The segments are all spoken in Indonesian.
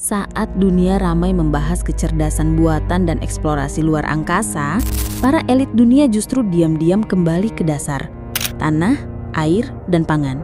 Saat dunia ramai membahas kecerdasan buatan dan eksplorasi luar angkasa, para elit dunia justru diam-diam kembali ke dasar, tanah, air, dan pangan.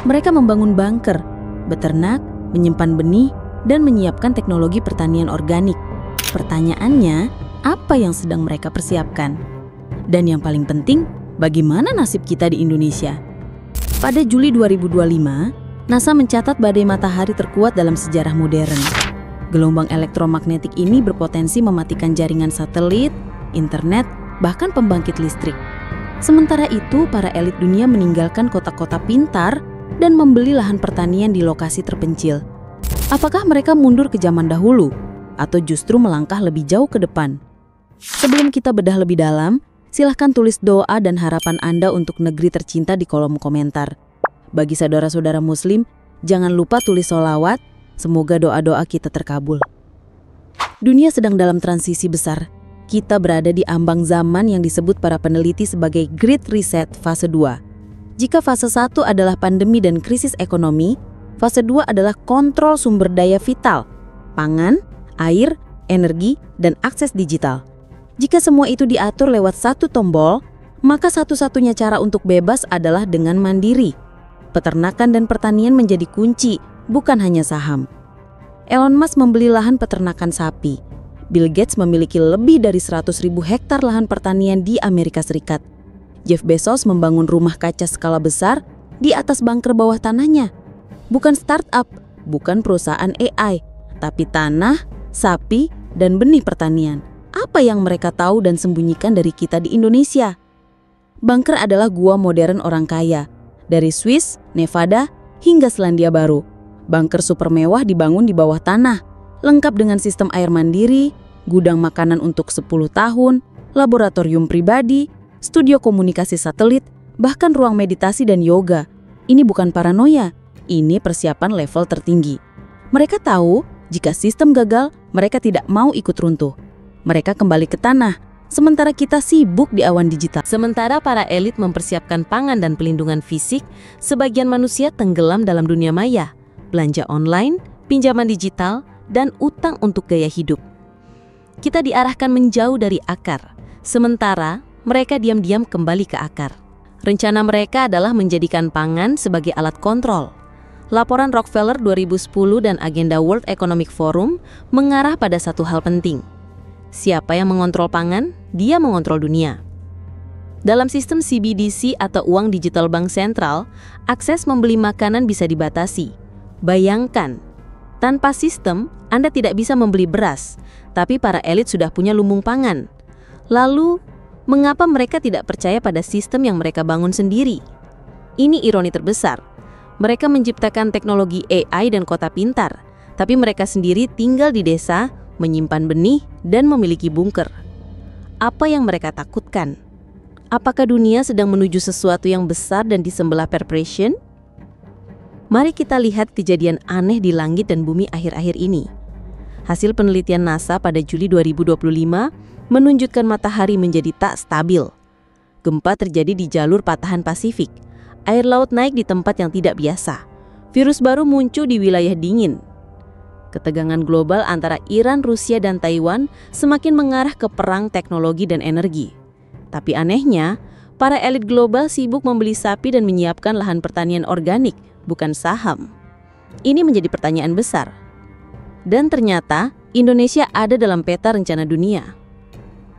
Mereka membangun bunker, beternak, menyimpan benih, dan menyiapkan teknologi pertanian organik. Pertanyaannya, apa yang sedang mereka persiapkan? Dan yang paling penting, bagaimana nasib kita di Indonesia? Pada Juli 2025, NASA mencatat badai matahari terkuat dalam sejarah modern. Gelombang elektromagnetik ini berpotensi mematikan jaringan satelit, internet, bahkan pembangkit listrik. Sementara itu, para elit dunia meninggalkan kota-kota pintar dan membeli lahan pertanian di lokasi terpencil. Apakah mereka mundur ke zaman dahulu, atau justru melangkah lebih jauh ke depan? Sebelum kita bedah lebih dalam, silahkan tulis doa dan harapan Anda untuk negeri tercinta di kolom komentar. Bagi saudara-saudara muslim, jangan lupa tulis sholawat, semoga doa-doa kita terkabul. Dunia sedang dalam transisi besar. Kita berada di ambang zaman yang disebut para peneliti sebagai Great Reset fase 2. Jika fase 1 adalah pandemi dan krisis ekonomi, fase 2 adalah kontrol sumber daya vital, pangan, air, energi, dan akses digital. Jika semua itu diatur lewat satu tombol, maka satu-satunya cara untuk bebas adalah dengan mandiri. Peternakan dan pertanian menjadi kunci, bukan hanya saham. Elon Musk membeli lahan peternakan sapi. Bill Gates memiliki lebih dari 100.000 hektar lahan pertanian di Amerika Serikat. Jeff Bezos membangun rumah kaca skala besar di atas bunker bawah tanahnya. Bukan startup, bukan perusahaan AI, tapi tanah, sapi, dan benih pertanian. Apa yang mereka tahu dan sembunyikan dari kita di Indonesia? Bunker adalah gua modern orang kaya. Dari Swiss, Nevada, hingga Selandia Baru. Bunker super mewah dibangun di bawah tanah, lengkap dengan sistem air mandiri, gudang makanan untuk 10 tahun, laboratorium pribadi, studio komunikasi satelit, bahkan ruang meditasi dan yoga. Ini bukan paranoia, ini persiapan level tertinggi. Mereka tahu, jika sistem gagal, mereka tidak mau ikut runtuh. Mereka kembali ke tanah. Sementara kita sibuk di awan digital. Sementara para elit mempersiapkan pangan dan pelindungan fisik, sebagian manusia tenggelam dalam dunia maya, belanja online, pinjaman digital, dan utang untuk gaya hidup. Kita diarahkan menjauh dari akar, sementara mereka diam-diam kembali ke akar. Rencana mereka adalah menjadikan pangan sebagai alat kontrol. Laporan Rockefeller 2010 dan agenda World Economic Forum mengarah pada satu hal penting. Siapa yang mengontrol pangan, dia mengontrol dunia. Dalam sistem CBDC atau uang digital bank sentral, akses membeli makanan bisa dibatasi. Bayangkan, tanpa sistem, Anda tidak bisa membeli beras, tapi para elit sudah punya lumbung pangan. Lalu, mengapa mereka tidak percaya pada sistem yang mereka bangun sendiri? Ini ironi terbesar. Mereka menciptakan teknologi AI dan kota pintar, tapi mereka sendiri tinggal di desa, menyimpan benih, dan memiliki bunker. Apa yang mereka takutkan? Apakah dunia sedang menuju sesuatu yang besar dan disembelah perpression? Mari kita lihat kejadian aneh di langit dan bumi akhir-akhir ini. Hasil penelitian NASA pada Juli 2025 menunjukkan matahari menjadi tak stabil. Gempa terjadi di jalur patahan Pasifik. Air laut naik di tempat yang tidak biasa. Virus baru muncul di wilayah dingin. Ketegangan global antara Iran, Rusia, dan Taiwan semakin mengarah ke perang teknologi dan energi. Tapi anehnya, para elit global sibuk membeli sapi dan menyiapkan lahan pertanian organik, bukan saham. Ini menjadi pertanyaan besar. Dan ternyata, Indonesia ada dalam peta rencana dunia.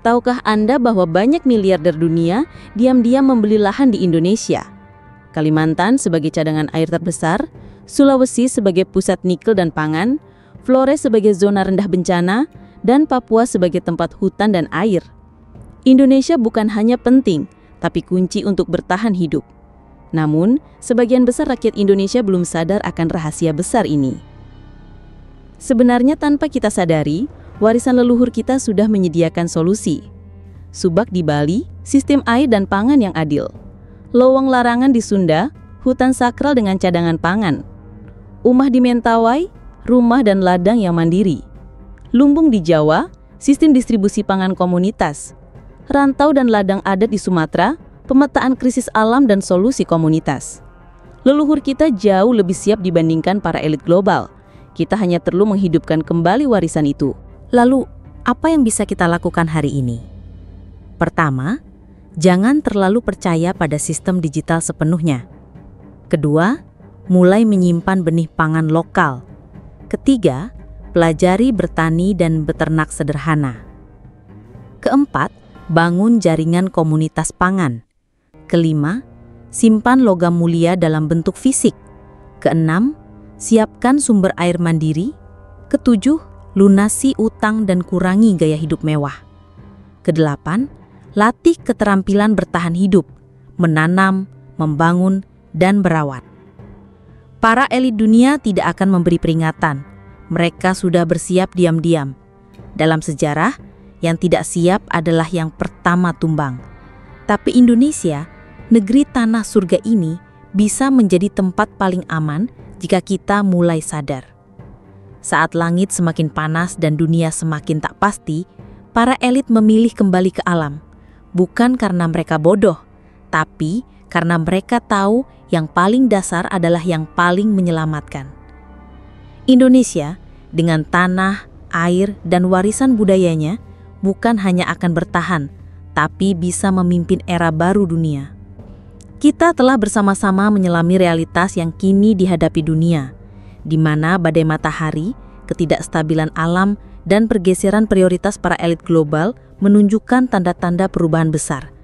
Tahukah Anda bahwa banyak miliarder dunia diam-diam membeli lahan di Indonesia? Kalimantan sebagai cadangan air terbesar, Sulawesi sebagai pusat nikel dan pangan, Flores sebagai zona rendah bencana, dan Papua sebagai tempat hutan dan air. Indonesia bukan hanya penting, tapi kunci untuk bertahan hidup. Namun, sebagian besar rakyat Indonesia belum sadar akan rahasia besar ini. Sebenarnya tanpa kita sadari, warisan leluhur kita sudah menyediakan solusi. Subak di Bali, sistem air dan pangan yang adil. Lowong larangan di Sunda, hutan sakral dengan cadangan pangan. Umah di Mentawai, rumah dan ladang yang mandiri. Lumbung di Jawa, sistem distribusi pangan komunitas. Rantau dan ladang adat di Sumatera, pemetaan krisis alam dan solusi komunitas. Leluhur kita jauh lebih siap dibandingkan para elit global. Kita hanya perlu menghidupkan kembali warisan itu. Lalu, apa yang bisa kita lakukan hari ini? Pertama, jangan terlalu percaya pada sistem digital sepenuhnya. Kedua, mulai menyimpan benih pangan lokal. Ketiga, pelajari bertani dan beternak sederhana. Keempat, bangun jaringan komunitas pangan. Kelima, simpan logam mulia dalam bentuk fisik. Keenam, siapkan sumber air mandiri. Ketujuh, lunasi utang dan kurangi gaya hidup mewah. Kedelapan, latih keterampilan bertahan hidup, menanam, membangun, dan berawat. Para elit dunia tidak akan memberi peringatan. Mereka sudah bersiap diam-diam. Dalam sejarah, yang tidak siap adalah yang pertama tumbang. Tapi Indonesia, negeri tanah surga ini, bisa menjadi tempat paling aman jika kita mulai sadar. Saat langit semakin panas dan dunia semakin tak pasti, para elit memilih kembali ke alam. Bukan karena mereka bodoh, tapi karena mereka tahu yang paling dasar adalah yang paling menyelamatkan. Indonesia, dengan tanah, air, dan warisan budayanya, bukan hanya akan bertahan, tapi bisa memimpin era baru dunia. Kita telah bersama-sama menyelami realitas yang kini dihadapi dunia, di mana badai matahari, ketidakstabilan alam, dan pergeseran prioritas para elit global menunjukkan tanda-tanda perubahan besar.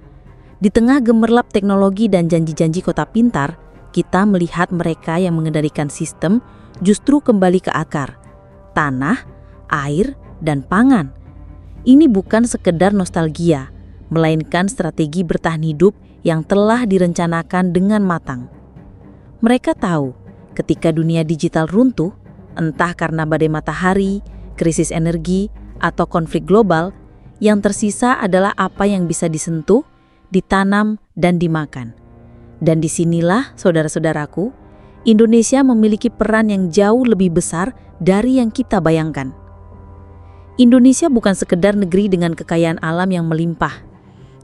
Di tengah gemerlap teknologi dan janji-janji kota pintar, kita melihat mereka yang mengendalikan sistem justru kembali ke akar, tanah, air, dan pangan. Ini bukan sekedar nostalgia, melainkan strategi bertahan hidup yang telah direncanakan dengan matang. Mereka tahu, ketika dunia digital runtuh, entah karena badai matahari, krisis energi, atau konflik global, yang tersisa adalah apa yang bisa disentuh, ditanam, dan dimakan. Dan disinilah, saudara-saudaraku, Indonesia memiliki peran yang jauh lebih besar dari yang kita bayangkan. Indonesia bukan sekedar negeri dengan kekayaan alam yang melimpah.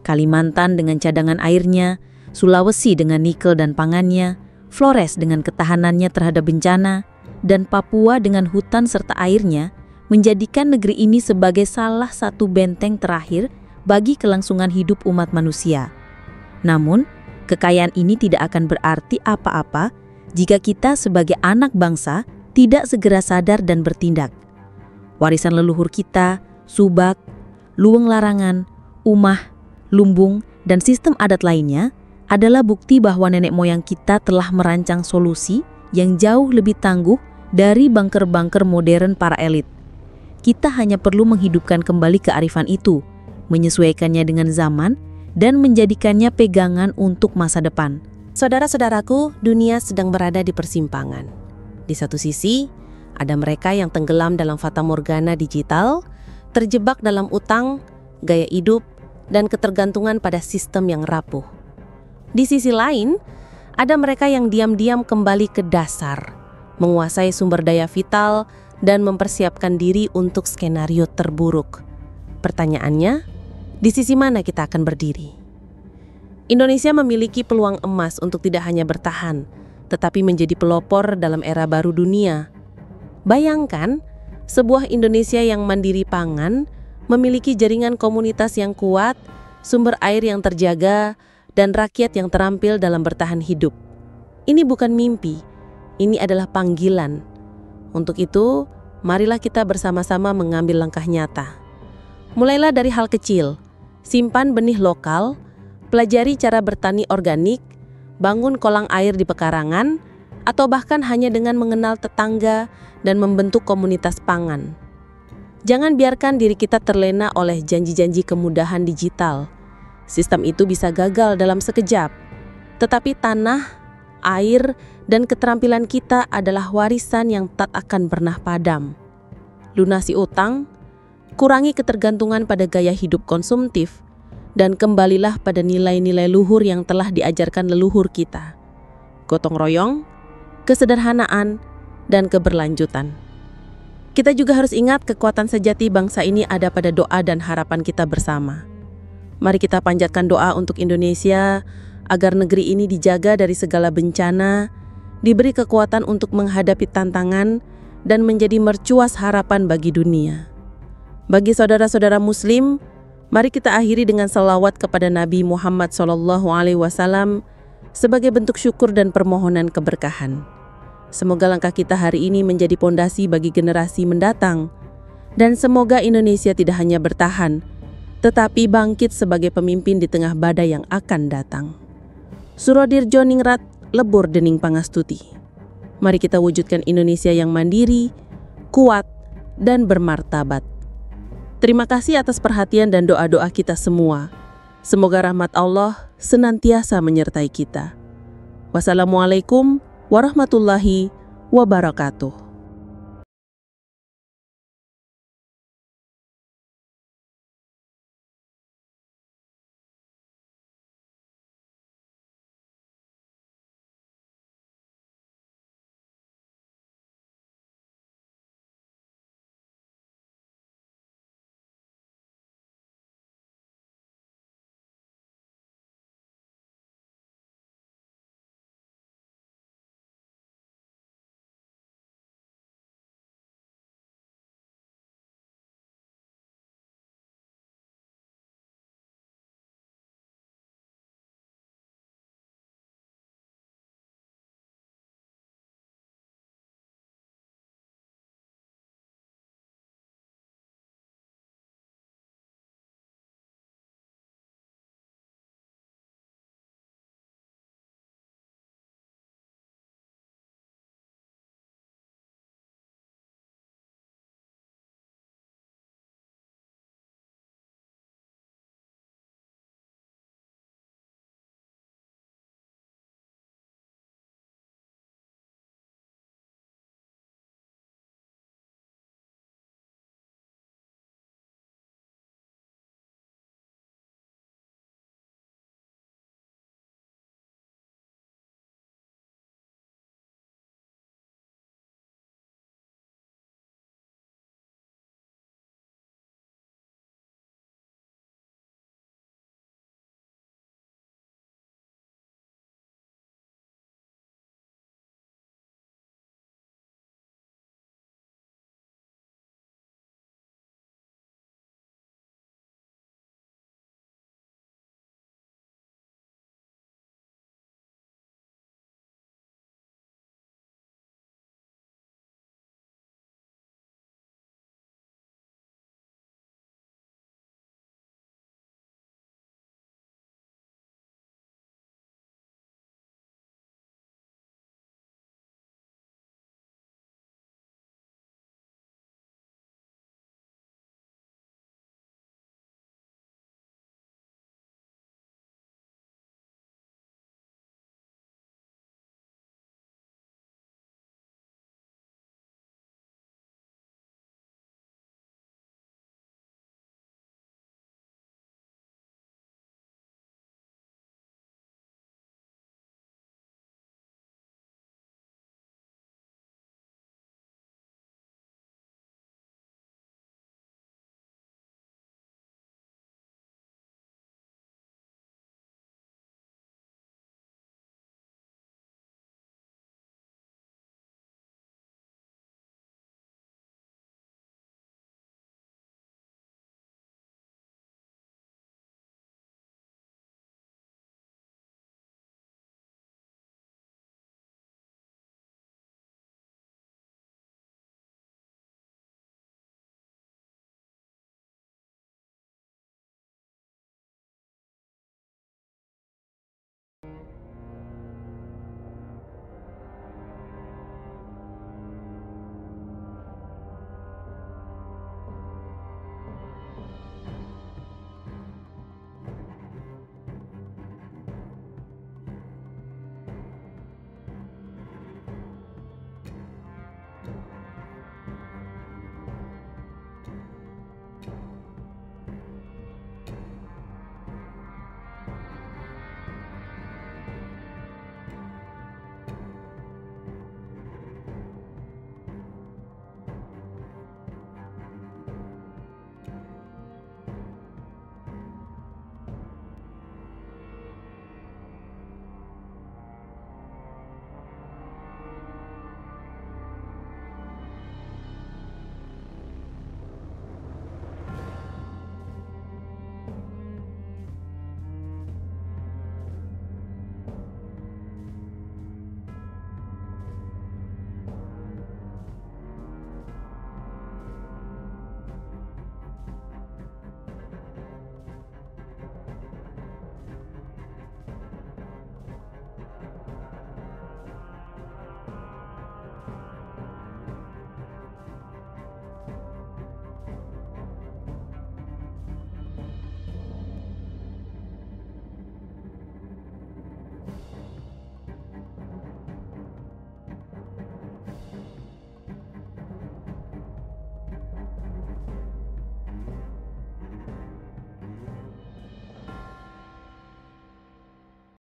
Kalimantan dengan cadangan airnya, Sulawesi dengan nikel dan pangannya, Flores dengan ketahanannya terhadap bencana, dan Papua dengan hutan serta airnya, menjadikan negeri ini sebagai salah satu benteng terakhir bagi kelangsungan hidup umat manusia. Namun, kekayaan ini tidak akan berarti apa-apa jika kita sebagai anak bangsa tidak segera sadar dan bertindak. Warisan leluhur kita, subak, luweng larangan, umah, lumbung, dan sistem adat lainnya adalah bukti bahwa nenek moyang kita telah merancang solusi yang jauh lebih tangguh dari bunker-bunker modern para elit. Kita hanya perlu menghidupkan kembali kearifan itu, menyesuaikannya dengan zaman, dan menjadikannya pegangan untuk masa depan. Saudara-saudaraku, dunia sedang berada di persimpangan. Di satu sisi, ada mereka yang tenggelam dalam fatamorgana digital, terjebak dalam utang, gaya hidup, dan ketergantungan pada sistem yang rapuh. Di sisi lain, ada mereka yang diam-diam kembali ke dasar, menguasai sumber daya vital, dan mempersiapkan diri untuk skenario terburuk. Pertanyaannya, di sisi mana kita akan berdiri? Indonesia memiliki peluang emas untuk tidak hanya bertahan, tetapi menjadi pelopor dalam era baru dunia. Bayangkan, sebuah Indonesia yang mandiri pangan, memiliki jaringan komunitas yang kuat, sumber air yang terjaga, dan rakyat yang terampil dalam bertahan hidup. Ini bukan mimpi, ini adalah panggilan. Untuk itu, marilah kita bersama-sama mengambil langkah nyata. Mulailah dari hal kecil, simpan benih lokal, pelajari cara bertani organik, bangun kolam air di pekarangan, atau bahkan hanya dengan mengenal tetangga dan membentuk komunitas pangan. Jangan biarkan diri kita terlena oleh janji-janji kemudahan digital. Sistem itu bisa gagal dalam sekejap. Tetapi tanah, air, dan keterampilan kita adalah warisan yang tak akan pernah padam. Lunasi utang, kurangi ketergantungan pada gaya hidup konsumtif, dan kembalilah pada nilai-nilai luhur yang telah diajarkan leluhur kita. Gotong royong, kesederhanaan, dan keberlanjutan. Kita juga harus ingat kekuatan sejati bangsa ini ada pada doa dan harapan kita bersama. Mari kita panjatkan doa untuk Indonesia agar negeri ini dijaga dari segala bencana, diberi kekuatan untuk menghadapi tantangan, dan menjadi mercuas harapan bagi dunia. Bagi saudara-saudara Muslim, mari kita akhiri dengan salawat kepada Nabi Muhammad SAW sebagai bentuk syukur dan permohonan keberkahan. Semoga langkah kita hari ini menjadi pondasi bagi generasi mendatang, dan semoga Indonesia tidak hanya bertahan, tetapi bangkit sebagai pemimpin di tengah badai yang akan datang. Surodirjo Ningrat, Lebur Dening Pangastuti. Mari kita wujudkan Indonesia yang mandiri, kuat, dan bermartabat. Terima kasih atas perhatian dan doa-doa kita semua. Semoga rahmat Allah senantiasa menyertai kita. Wassalamualaikum warahmatullahi wabarakatuh.